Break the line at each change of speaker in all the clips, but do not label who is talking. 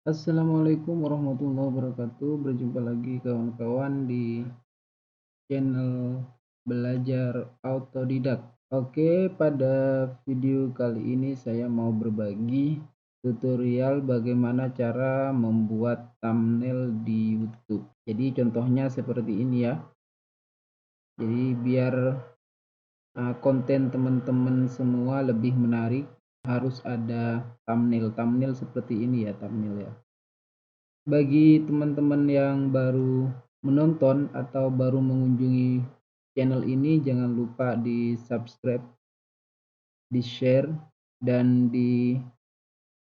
Assalamualaikum warahmatullahi wabarakatuh. Berjumpa lagi kawan-kawan di channel Belajar Autodidak. Oke, pada video kali ini saya mau berbagi tutorial bagaimana cara membuat thumbnail di YouTube. Jadi contohnya seperti ini ya. Jadi biar konten teman-teman semua lebih menarik, harus ada thumbnail. Thumbnail seperti ini ya, thumbnail ya. Bagi teman-teman yang baru menonton atau baru mengunjungi channel ini, jangan lupa di-subscribe, di-share, dan di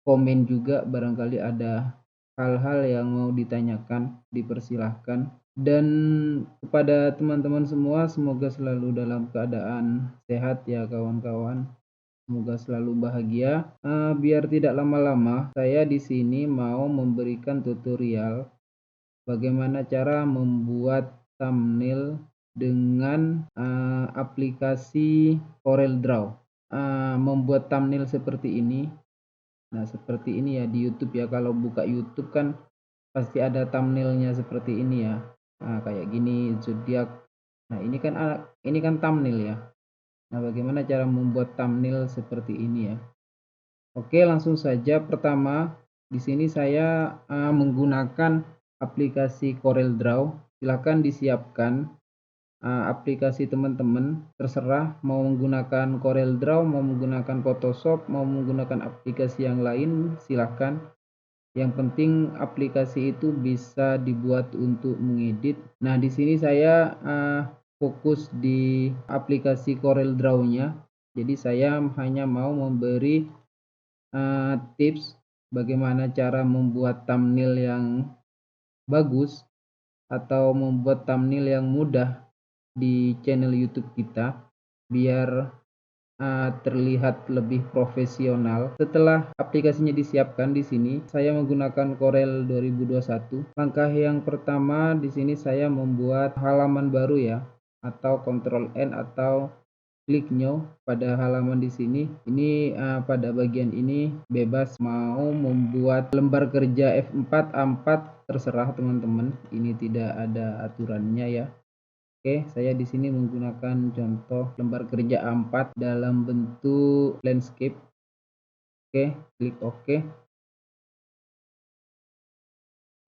komen juga barangkali ada hal-hal yang mau ditanyakan, dipersilahkan. Dan kepada teman-teman semua, semoga selalu dalam keadaan sehat ya kawan-kawan. Semoga selalu bahagia. Biar tidak lama-lama, saya di sini mau memberikan tutorial bagaimana cara membuat thumbnail dengan aplikasi CorelDRAW. Membuat thumbnail seperti ini. Nah, seperti ini ya di YouTube ya. Kalau buka YouTube kan pasti ada thumbnailnya seperti ini ya. Nah, kayak gini zodiak. Nah, ini kan thumbnail ya. Nah, bagaimana cara membuat thumbnail seperti ini ya? Oke, langsung saja. Pertama, di sini saya menggunakan aplikasi CorelDRAW. Silakan disiapkan aplikasi teman-teman, terserah mau menggunakan CorelDRAW, mau menggunakan Photoshop, mau menggunakan aplikasi yang lain, silahkan. Yang penting aplikasi itu bisa dibuat untuk mengedit. Nah, di sini saya fokus di aplikasi CorelDRAW-nya. Jadi saya hanya mau memberi tips bagaimana cara membuat thumbnail yang bagus atau membuat thumbnail yang mudah di channel YouTube kita biar terlihat lebih profesional. Setelah aplikasinya disiapkan di sini, saya menggunakan Corel 2021. Langkah yang pertama di sini saya membuat halaman baru ya, atau Ctrl N atau klik new pada halaman di sini. Ini pada bagian ini bebas mau membuat lembar kerja F4, A4 terserah teman-teman. Ini tidak ada aturannya ya. Oke, saya di sini menggunakan contoh lembar kerja A4 dalam bentuk landscape. Oke, klik OK.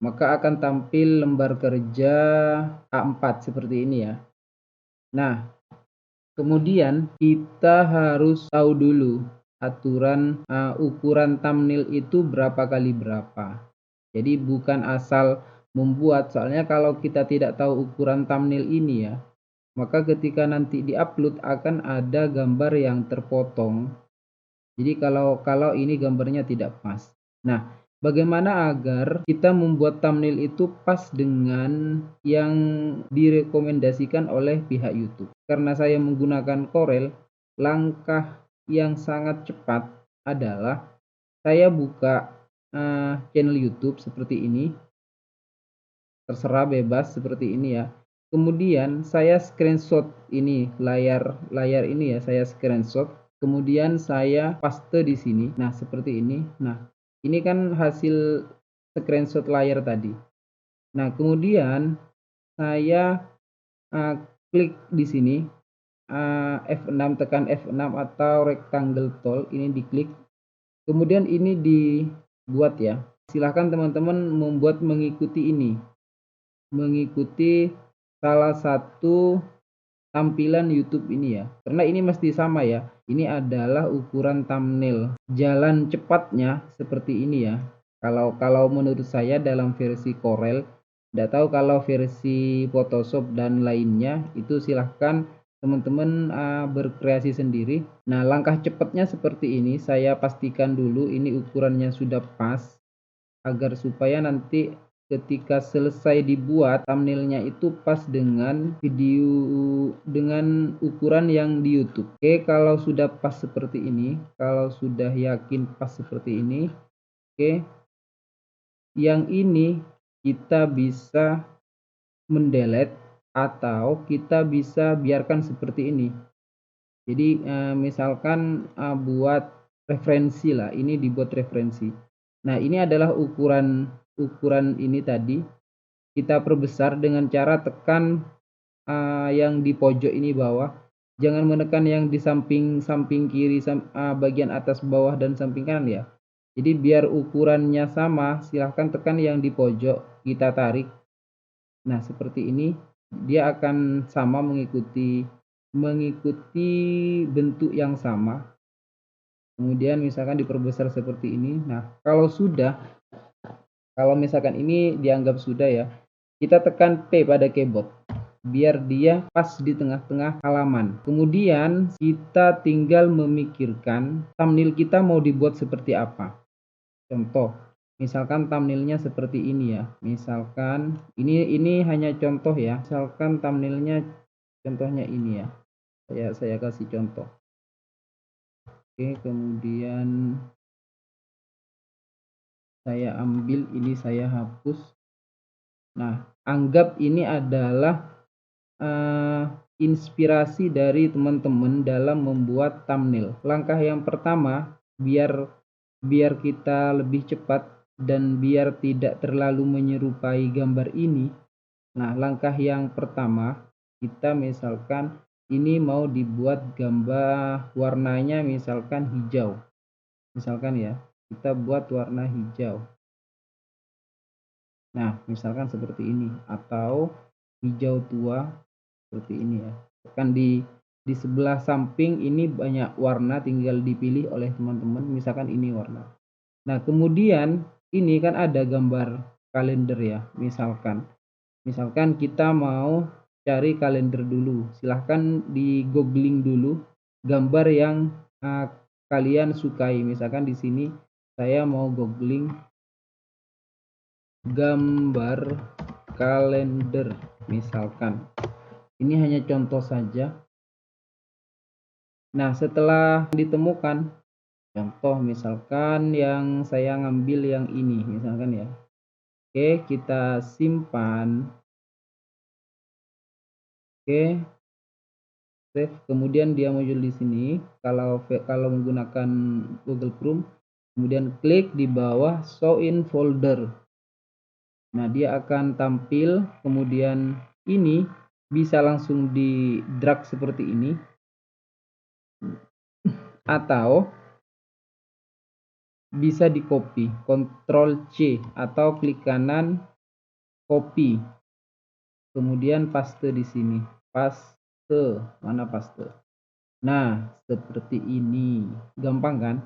Maka akan tampil lembar kerja A4 seperti ini ya. Nah, kemudian kita harus tahu dulu aturan ukuran thumbnail itu berapa kali berapa. Jadi bukan asal membuat, soalnya kalau kita tidak tahu ukuran thumbnail ini ya, maka ketika nanti diupload akan ada gambar yang terpotong. Jadi kalau ini gambarnya tidak pas. Nah, bagaimana agar kita membuat thumbnail itu pas dengan yang direkomendasikan oleh pihak YouTube? Karena saya menggunakan Corel, langkah yang sangat cepat adalah saya buka channel YouTube seperti ini. Terserah bebas seperti ini ya. Kemudian saya screenshot ini layar ini ya, saya screenshot. Kemudian saya paste di sini. Nah, seperti ini. Nah, ini kan hasil screenshot layar tadi. Nah, kemudian saya klik di sini F6, tekan F6 atau rectangle tool, ini diklik. Kemudian ini dibuat ya. Silahkan teman-teman membuat mengikuti ini. Mengikuti salah satu tampilan YouTube ini ya, karena ini mesti sama ya. Ini adalah ukuran thumbnail. Jalan cepatnya seperti ini ya. Kalau menurut saya dalam versi Corel, tidak tahu kalau versi Photoshop dan lainnya, itu silahkan teman-teman berkreasi sendiri. Nah, langkah cepatnya seperti ini. Saya pastikan dulu ini ukurannya sudah pas agar supaya nanti ketika selesai dibuat thumbnailnya itu pas dengan video, dengan ukuran yang di YouTube. Oke, kalau sudah pas seperti ini, kalau sudah yakin pas seperti ini, oke, yang ini kita bisa mendelete atau kita bisa biarkan seperti ini. Jadi misalkan buat referensi lah, ini dibuat referensi. Nah, ini adalah ukuran ini tadi. Kita perbesar dengan cara tekan yang di pojok ini bawah. Jangan menekan yang di samping kiri, bagian atas bawah dan samping kanan ya. Jadi biar ukurannya sama, silahkan tekan yang di pojok, kita tarik. Nah, seperti ini dia akan sama mengikuti bentuk yang sama. Kemudian misalkan diperbesar seperti ini. Nah, kalau misalkan ini dianggap sudah ya, kita tekan P pada keyboard biar dia pas di tengah-tengah halaman. Kemudian kita tinggal memikirkan thumbnail kita mau dibuat seperti apa. Contoh, misalkan thumbnailnya seperti ini ya. Misalkan ini hanya contoh ya. Misalkan thumbnailnya contohnya ini ya. Saya kasih contoh. Oke, kemudian saya ambil ini, saya hapus. Nah, anggap ini adalah inspirasi dari teman-teman dalam membuat thumbnail. Langkah yang pertama, biar kita lebih cepat dan biar tidak terlalu menyerupai gambar ini. Nah, langkah yang pertama, kita misalkan ini mau dibuat gambar warnanya misalkan hijau. Misalkan ya, kita buat warna hijau. Nah, misalkan seperti ini atau hijau tua seperti ini ya. Tekan di sebelah samping ini banyak warna, tinggal dipilih oleh teman-teman, misalkan ini warna. Nah, kemudian ini kan ada gambar kalender ya, misalkan kita mau cari kalender dulu, silahkan di googling dulu gambar yang kalian sukai. Misalkan di sini saya mau googling gambar kalender misalkan. Ini hanya contoh saja. Nah, setelah ditemukan contoh, misalkan yang saya ngambil yang ini misalkan ya. Oke, kita simpan. Oke, save. Kemudian dia muncul di sini. Kalau menggunakan Google Chrome, kemudian klik di bawah show in folder. Nah, dia akan tampil. Kemudian ini bisa langsung di drag seperti ini, atau bisa di copy, Ctrl C atau klik kanan copy. Kemudian paste di sini. Paste, mana paste? Nah, seperti ini. Gampang kan?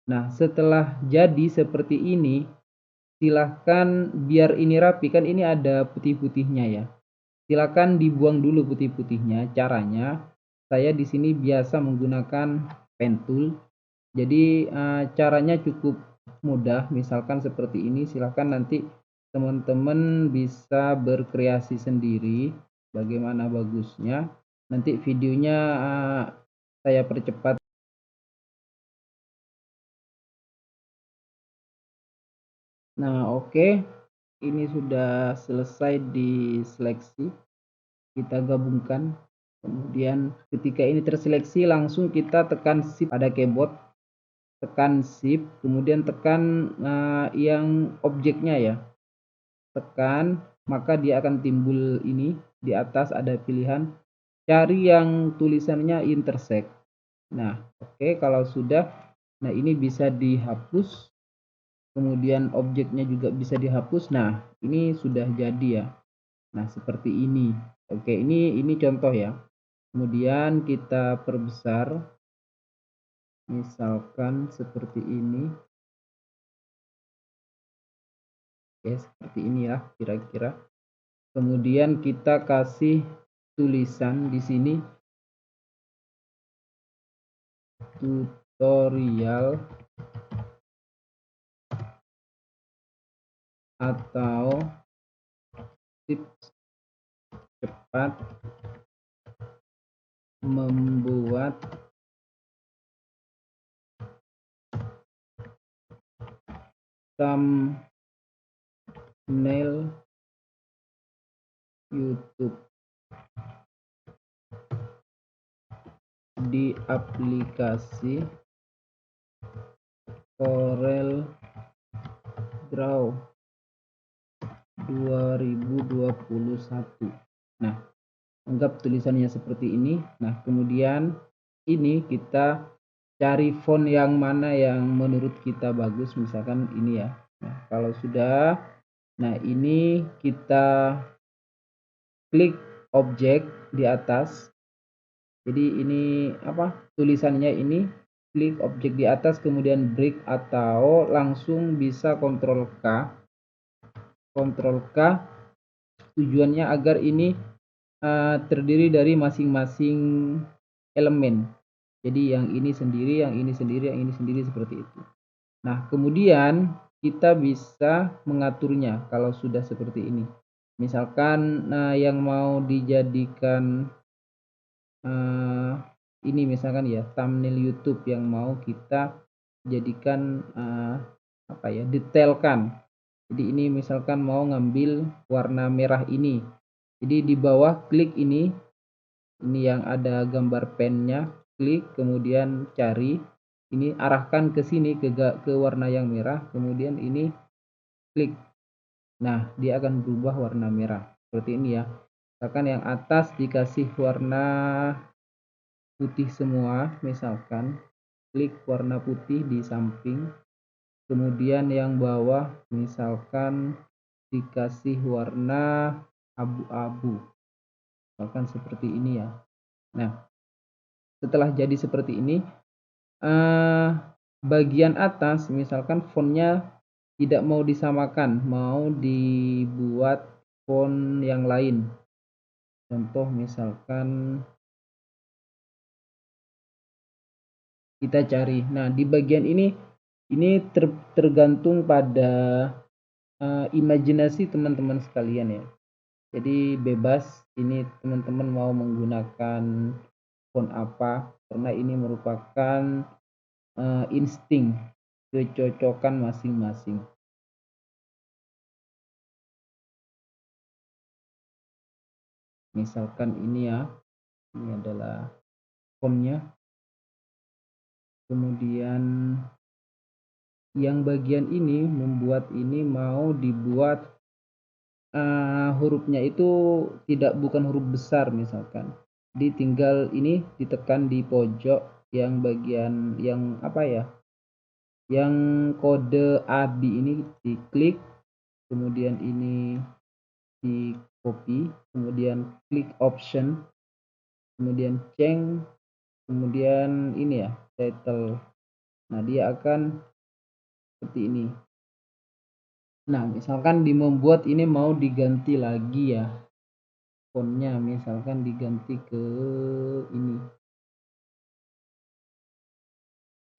Nah, setelah jadi seperti ini, silahkan biar ini rapi, kan ini ada putih-putihnya ya. Silahkan dibuang dulu putih-putihnya. Caranya, saya di sini biasa menggunakan pen tool. Jadi caranya cukup mudah, misalkan seperti ini. Silahkan nanti teman-teman bisa berkreasi sendiri bagaimana bagusnya. Nanti videonya saya percepat. Nah, oke. Ini sudah selesai diseleksi. Kita gabungkan. Kemudian ketika ini terseleksi, langsung kita tekan shift pada keyboard. Tekan shift, kemudian tekan yang objeknya ya. Tekan, maka dia akan timbul ini. Di atas ada pilihan. Cari yang tulisannya intersect. Nah, oke, kalau sudah. Nah, ini bisa dihapus. Kemudian objeknya juga bisa dihapus. Nah, ini sudah jadi ya. Nah, seperti ini. Oke, ini contoh ya. Kemudian kita perbesar. Misalkan seperti ini. Oke, seperti ini ya kira-kira. Kemudian kita kasih tulisan di sini, tutorial atau tips cepat membuat thumbnail YouTube di aplikasi Corel Draw 2021. Nah, anggap tulisannya seperti ini. Nah, kemudian ini kita cari font yang mana yang menurut kita bagus, misalkan ini ya. Nah, kalau sudah, nah ini kita klik objek di atas. Jadi ini apa? Tulisannya ini klik objek di atas kemudian break atau langsung bisa Ctrl K. Ctrl K tujuannya agar ini terdiri dari masing-masing elemen. Jadi yang ini sendiri, yang ini sendiri, yang ini sendiri seperti itu. Nah, kemudian kita bisa mengaturnya kalau sudah seperti ini. Misalkan yang mau dijadikan ini misalkan ya thumbnail YouTube yang mau kita jadikan apa ya, detailkan. Jadi ini misalkan mau ngambil warna merah ini. Jadi di bawah klik ini yang ada gambar pennya, klik kemudian cari, ini arahkan ke sini ke warna yang merah, kemudian ini klik. Nah, dia akan berubah warna merah seperti ini ya. Misalkan yang atas dikasih warna putih semua, misalkan klik warna putih di samping, kemudian yang bawah misalkan dikasih warna abu-abu, misalkan seperti ini ya. Nah, setelah jadi seperti ini, bagian atas misalkan fontnya tidak mau disamakan, mau dibuat font yang lain. Contoh misalkan kita cari. Nah, di bagian ini tergantung pada imajinasi teman-teman sekalian ya. Jadi bebas ini teman-teman mau menggunakan font apa, karena ini merupakan insting kecocokan masing-masing. Misalkan ini ya, ini adalah fontnya. Kemudian yang bagian ini membuat ini mau dibuat hurufnya itu bukan huruf besar misalkan. Jadi tinggal ini ditekan di pojok yang bagian yang apa ya, yang kode AB ini diklik, kemudian ini di copy, kemudian klik option, kemudian change, kemudian ini ya title. Nah, dia akan seperti ini. Nah, misalkan membuat ini mau diganti lagi ya fontnya, misalkan diganti ke ini.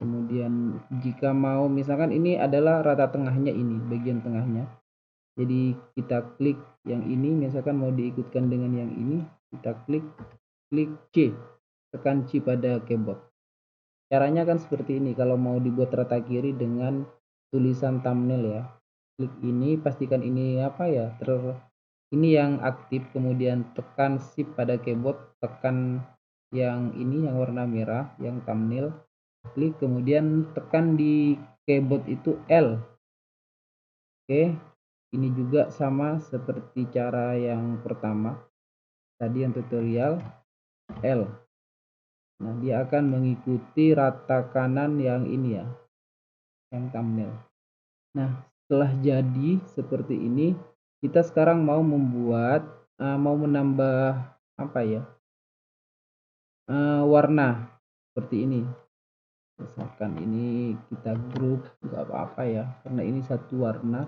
Kemudian jika mau misalkan ini adalah rata tengahnya, ini bagian tengahnya, jadi kita klik yang ini, misalkan mau diikutkan dengan yang ini, kita klik C, tekan C pada keyboard. Caranya kan seperti ini kalau mau dibuat rata kiri dengan tulisan thumbnail ya. Klik ini, pastikan ini apa ya, ini yang aktif, kemudian tekan shift pada keyboard, tekan yang ini yang warna merah yang thumbnail, klik kemudian tekan di keyboard itu L. Oke, ini juga sama seperti cara yang pertama tadi yang tutorial, L. Nah, dia akan mengikuti rata kanan yang ini ya, yang thumbnail. Nah, setelah jadi seperti ini, kita sekarang mau membuat mau menambah apa ya, warna seperti ini. Misalkan ini kita grup, nggak apa-apa ya, karena ini satu warna.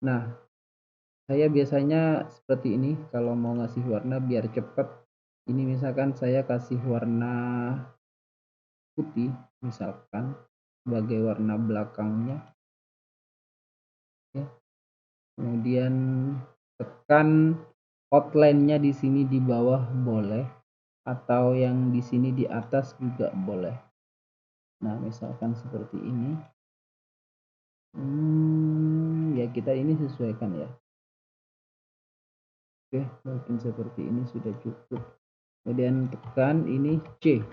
Nah, saya biasanya seperti ini kalau mau ngasih warna biar cepet. Ini misalkan saya kasih warna putih misalkan sebagai warna belakangnya. Kemudian tekan outline-nya di sini di bawah boleh, atau yang di sini di atas juga boleh. Nah, misalkan seperti ini. Ya kita ini sesuaikan ya. Oke, mungkin seperti ini sudah cukup. Kemudian tekan ini C.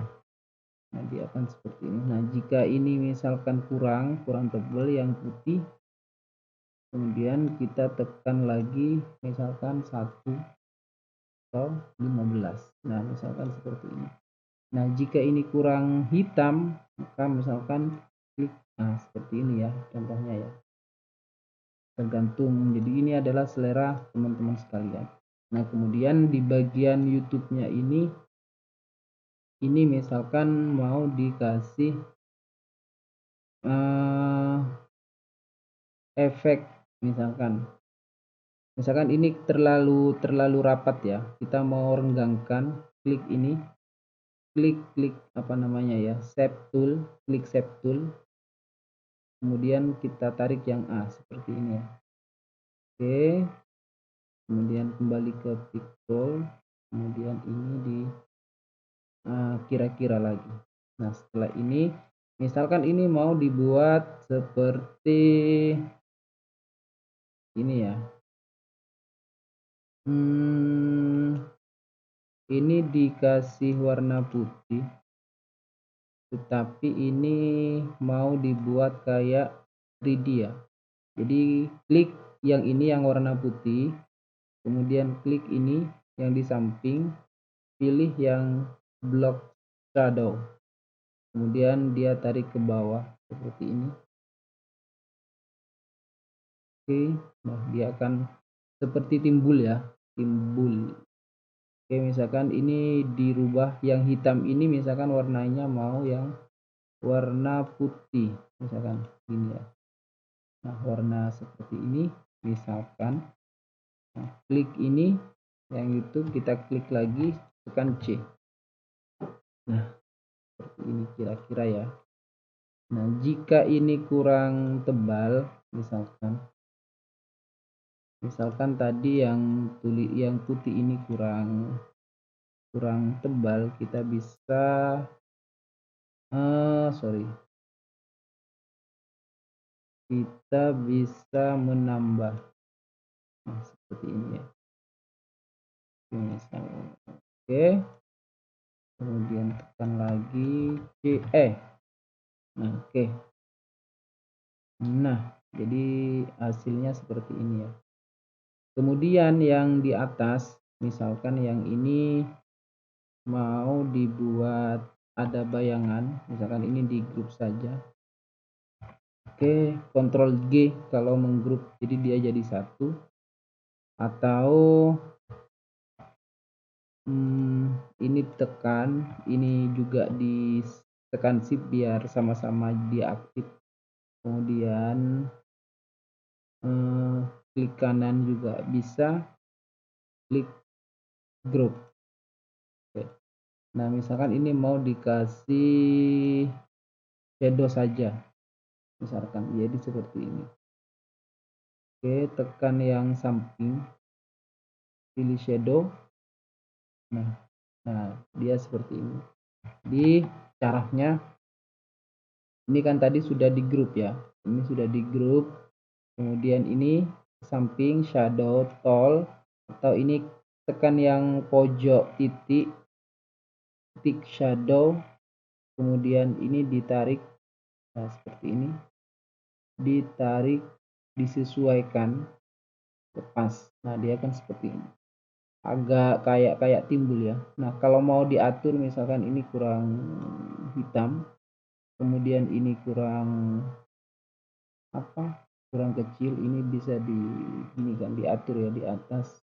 Nah, dia akan seperti ini. Nah, jika ini misalkan kurang tebal yang putih, kemudian kita tekan lagi misalkan 1 atau 15. Nah misalkan seperti ini. Nah jika ini kurang hitam maka misalkan klik, nah seperti ini ya contohnya ya, tergantung. Jadi ini adalah selera teman-teman sekalian. Nah kemudian di bagian YouTube-nya ini misalkan mau dikasih efek, misalkan ini terlalu rapat ya, kita mau renggangkan, klik ini, klik apa namanya ya, shape tool, klik shape tool, kemudian kita tarik yang A seperti ini ya. Oke, kemudian kembali ke pick tool, kemudian ini di kira-kira lagi. Nah setelah ini misalkan ini mau dibuat seperti ini ya, ini dikasih warna putih, tetapi ini mau dibuat kayak 3D ya. Jadi klik yang ini yang warna putih, kemudian klik ini yang di samping, pilih yang block shadow, kemudian dia tarik ke bawah seperti ini. Oke, nah dia akan seperti timbul ya, timbul. Oke, misalkan ini dirubah yang hitam ini, misalkan warnanya mau yang warna putih, misalkan ini ya. Nah warna seperti ini misalkan, nah, klik ini yang YouTube, kita klik lagi, tekan C. Nah seperti ini kira-kira ya. Nah jika ini kurang tebal, misalkan tadi yang putih ini kurang tebal, kita bisa kita bisa menambah, nah seperti ini ya. Oke, kemudian tekan lagi C, nah oke. Nah jadi hasilnya seperti ini ya. Kemudian yang di atas, misalkan yang ini mau dibuat ada bayangan, misalkan ini di grup saja. Oke, Ctrl G kalau menggrup, jadi dia jadi satu. Atau ini tekan, ini juga ditekan shift biar sama-sama dia aktif. Kemudian klik kanan juga bisa, klik group. Oke. Nah misalkan ini mau dikasih shadow saja, misalkan jadi seperti ini. Oke, tekan yang samping, pilih shadow. Nah dia seperti ini. Di caranya ini kan tadi sudah di grup ya, ini sudah di grup. Kemudian ini samping shadow tool, atau ini tekan yang pojok titik shadow, kemudian ini ditarik, nah seperti ini, ditarik, disesuaikan, lepas. Nah dia akan seperti ini, agak kayak timbul ya. Nah kalau mau diatur, misalkan ini kurang hitam, kemudian ini kurang kecil, ini bisa diatur ya di atas.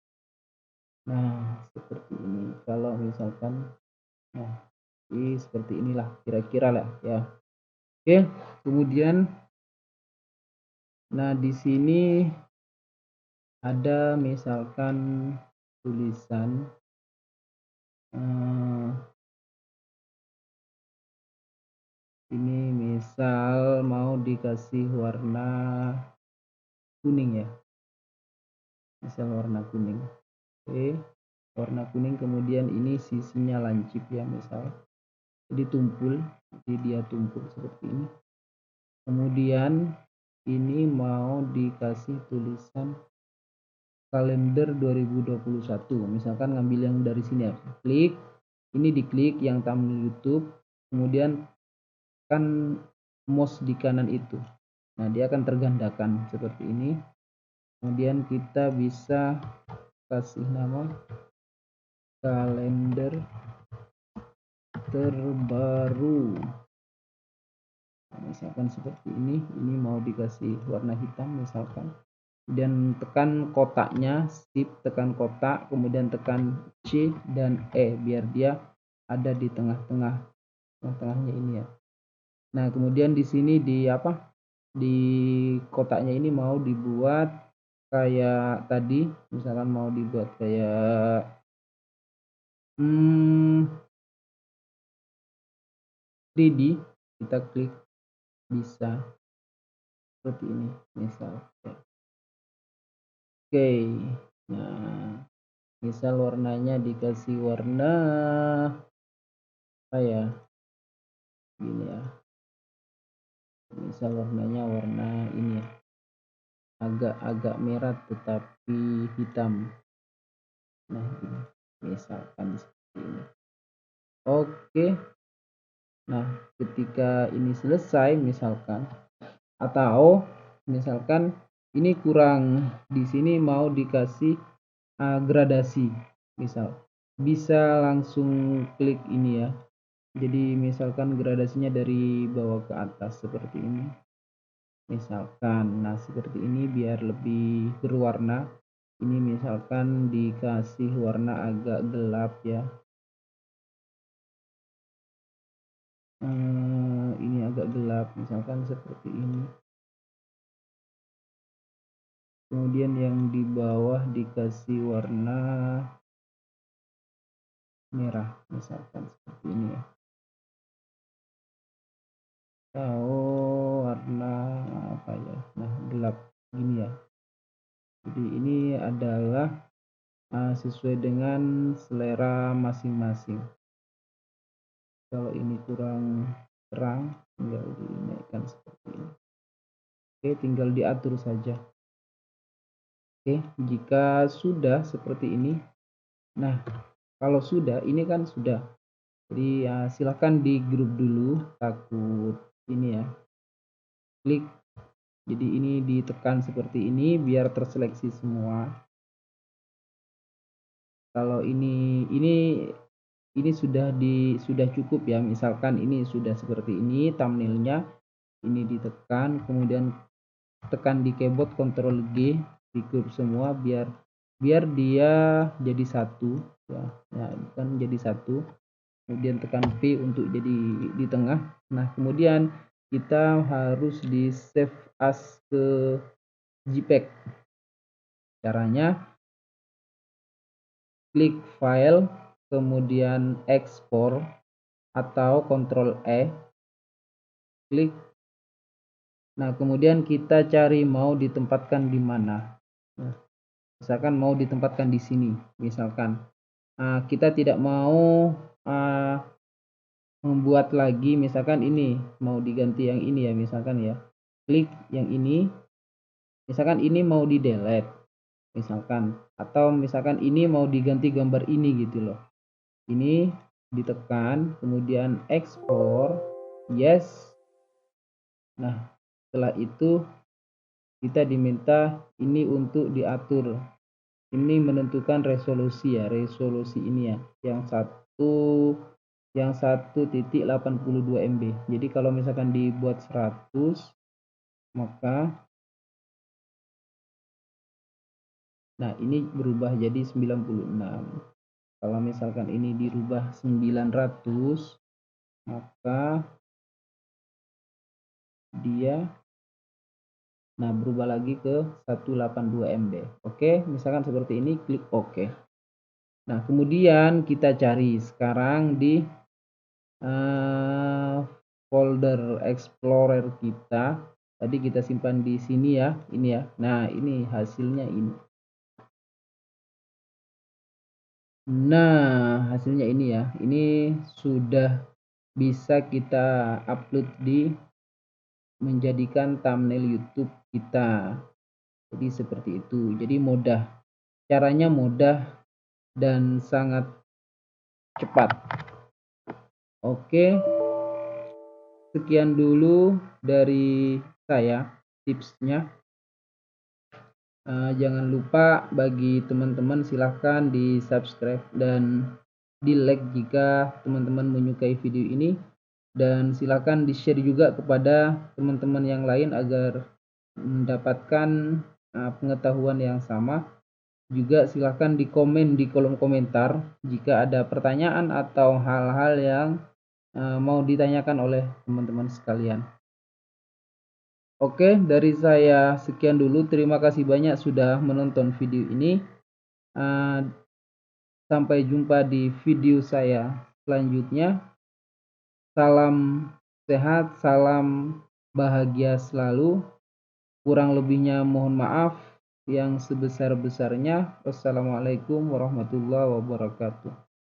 Nah seperti ini. Kalau misalkan, nah ini seperti inilah kira-kira lah ya. Oke, kemudian nah di sini ada misalkan tulisan ini misal mau dikasih warna kuning ya, misal warna kuning. Oke, warna kuning, kemudian ini sisinya lancip ya, misal jadi tumpul, jadi dia tumpul seperti ini. Kemudian ini mau dikasih tulisan kalender 2021, misalkan ngambil yang dari sini ya, klik ini, diklik yang thumbnail YouTube, kemudian kan mouse di kanan itu, nah dia akan tergandakan seperti ini. Kemudian kita bisa kasih nama kalender terbaru. Misalkan seperti ini mau dikasih warna hitam misalkan. Kemudian tekan kotaknya, shift tekan kotak, kemudian tekan C dan E biar dia ada di tengahnya ini ya. Nah, kemudian di sini di kotaknya ini mau dibuat kayak tadi, misalkan mau dibuat kayak 3D, kita klik bisa seperti ini misal. Oke. Nah, misal warnanya dikasih warna apa ya, gini ya, misal warnanya warna ini ya, agak merah tetapi hitam. Nah, ini misalkan seperti ini. Oke. Nah, ketika ini selesai misalkan, atau misalkan ini kurang, di sini mau dikasih gradasi, misal bisa langsung klik ini ya. Jadi misalkan gradasinya dari bawah ke atas seperti ini. Misalkan, nah seperti ini biar lebih berwarna. Ini misalkan dikasih warna agak gelap ya. Ini agak gelap, misalkan seperti ini. Kemudian yang di bawah dikasih warna merah, misalkan seperti ini ya. Atau warna apa ya, nah gelap gini ya. Jadi ini adalah sesuai dengan selera masing-masing. Kalau ini kurang terang, tinggal dinaikkan seperti ini. Oke, tinggal diatur saja. Oke, jika sudah seperti ini, nah kalau sudah, ini kan sudah. Jadi silahkan di grup dulu, takut ini ya, klik. Jadi ini ditekan seperti ini biar terseleksi semua. Kalau ini sudah cukup ya, misalkan ini sudah seperti ini thumbnailnya, ini ditekan, kemudian tekan di keyboard Ctrl G di grup semua biar dia jadi satu ya. Nah, kan jadi satu. Kemudian tekan P untuk jadi di tengah. Nah, kemudian kita harus di save as ke JPEG. Caranya klik file, kemudian ekspor atau Ctrl E, klik. Nah, kemudian kita cari mau ditempatkan di mana. Nah, misalkan mau ditempatkan di sini, misalkan kita tidak mau membuat lagi, misalkan ini mau diganti yang ini ya, misalkan ya, klik yang ini, misalkan ini mau di delete misalkan, atau misalkan ini mau diganti gambar ini gitu loh. Ini ditekan, kemudian ekspor, yes. Nah, setelah itu kita diminta ini untuk diatur. Ini menentukan resolusi ya, resolusi ini ya, yang 1.82 MB. Jadi kalau misalkan dibuat 100, maka nah ini berubah jadi 96. Kalau misalkan ini dirubah 900, maka dia berubah lagi ke 182 MB. Oke, misalkan seperti ini, klik OK. Nah, kemudian kita cari sekarang di folder Explorer kita. Tadi kita simpan di sini ya, ini ya. Nah, ini hasilnya ini. Nah, hasilnya ini ya. Ini sudah bisa kita upload di menjadikan thumbnail YouTube kita. Jadi seperti itu. Jadi mudah. Caranya mudah dan sangat cepat. Oke. Sekian dulu dari saya tipsnya. Jangan lupa bagi teman-teman silahkan di subscribe dan di like jika teman-teman menyukai video ini, dan silahkan di share juga kepada teman-teman yang lain agar mendapatkan pengetahuan yang sama. Juga silahkan di komen di kolom komentar jika ada pertanyaan atau hal-hal yang mau ditanyakan oleh teman-teman sekalian. Oke, dari saya sekian dulu. Terima kasih banyak sudah menonton video ini. Sampai jumpa di video saya selanjutnya. Salam sehat, salam bahagia selalu. Kurang lebihnya mohon maaf yang sebesar-besarnya. Wassalamualaikum warahmatullahi wabarakatuh.